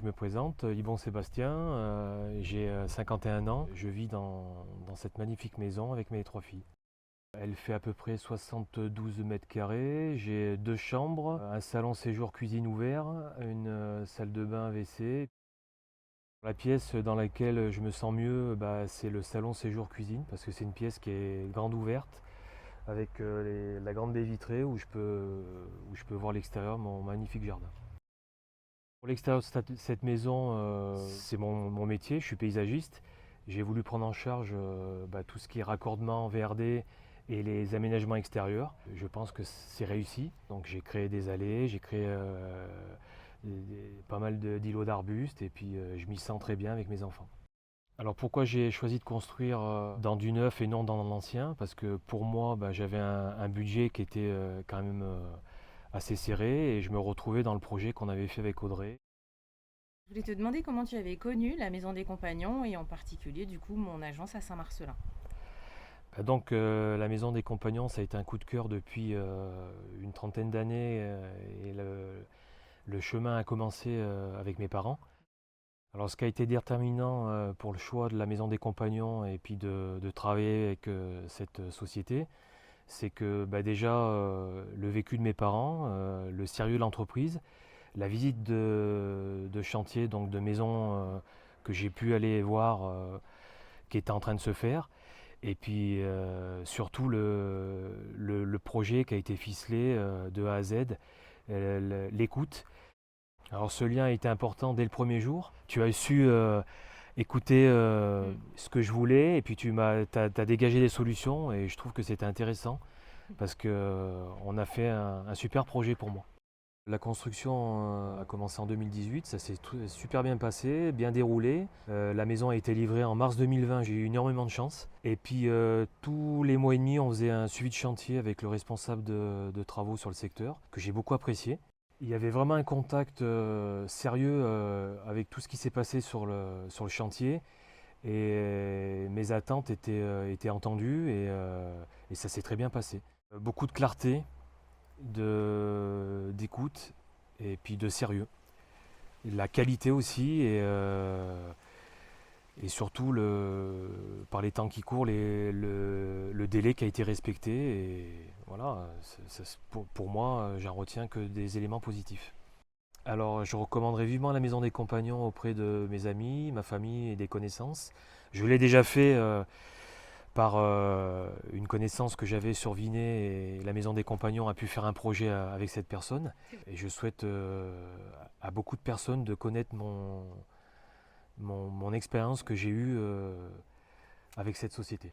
me présente, Yvon Sébastien, j'ai 51 ans, je vis dans cette magnifique maison avec mes 3 filles. Elle fait à peu près 72 mètres carrés, j'ai 2 chambres, un salon séjour cuisine ouvert, une salle de bain WC. La pièce dans laquelle je me sens mieux, c'est le salon séjour cuisine parce que c'est une pièce qui est grande ouverte avec la grande baie vitrée où je peux voir l'extérieur, mon magnifique jardin. Pour l'extérieur de cette maison, c'est mon métier, je suis paysagiste. J'ai voulu prendre en charge tout ce qui est raccordement VRD et les aménagements extérieurs. Je pense que c'est réussi. Donc j'ai créé des allées, j'ai créé pas mal d'îlots d'arbustes et puis je m'y sens très bien avec mes enfants. Alors pourquoi j'ai choisi de construire dans du neuf et non dans l'ancien? Parce que pour moi, j'avais un budget qui était quand même assez serré et je me retrouvais dans le projet qu'on avait fait avec Audrey. Je voulais te demander comment tu avais connu la Maison des Compagnons et en particulier du coup mon agence à Saint-Marcelin. Donc la Maison des Compagnons, ça a été un coup de cœur depuis une trentaine d'années et le chemin a commencé avec mes parents. Alors ce qui a été déterminant pour le choix de la Maison des Compagnons et puis de travailler avec cette société, c'est que déjà le vécu de mes parents, le sérieux de l'entreprise, la visite de chantier, donc de maisons que j'ai pu aller voir qui étaient en train de se faire, et puis surtout le projet qui a été ficelé de A à Z, l'écoute. Alors ce lien a été important dès le premier jour. Tu as su écouter Mm. ce que je voulais et puis t'as dégagé des solutions et je trouve que c'était intéressant parce qu'on a fait un super projet pour moi. La construction a commencé en 2018, ça s'est super bien passé, bien déroulé. La maison a été livrée en mars 2020, j'ai eu énormément de chance. Et puis tous les mois et demi, on faisait un suivi de chantier avec le responsable de travaux sur le secteur, que j'ai beaucoup apprécié. Il y avait vraiment un contact sérieux avec tout ce qui s'est passé sur le chantier. Et mes attentes étaient entendues et ça s'est très bien passé. Beaucoup de clarté, d'écoute et puis de sérieux. Et la qualité aussi et surtout par les temps qui courent, le délai qui a été respecté. Et voilà, pour moi, j'en retiens que des éléments positifs. Alors, je recommanderais vivement la Maison des Compagnons auprès de mes amis, ma famille et des connaissances. Je l'ai déjà fait par une connaissance que j'avais sur Vinay et la Maison des Compagnons a pu faire un projet avec cette personne. Et je souhaite à beaucoup de personnes de connaître mon expérience que j'ai eue avec cette société.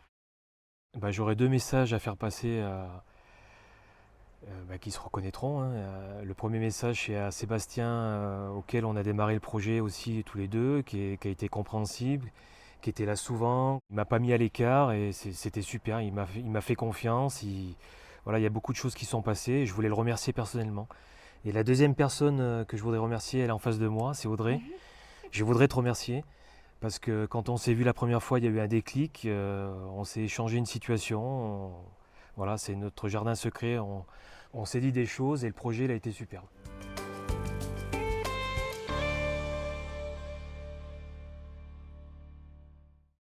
J'aurais 2 messages à faire passer qui se reconnaîtront, hein. Le premier message, c'est à Sébastien, auquel on a démarré le projet aussi tous les deux, qui a été compréhensible, qui était là souvent. Il m'a pas mis à l'écart et c'était super. Il m'a fait confiance. Voilà, il y a beaucoup de choses qui sont passées et je voulais le remercier personnellement. Et la deuxième personne que je voudrais remercier, elle est en face de moi, c'est Audrey. Je voudrais te remercier parce que quand on s'est vu la première fois, il y a eu un déclic. On s'est échangé une situation. Voilà, c'est notre jardin secret. On s'est dit des choses et le projet il a été superbe.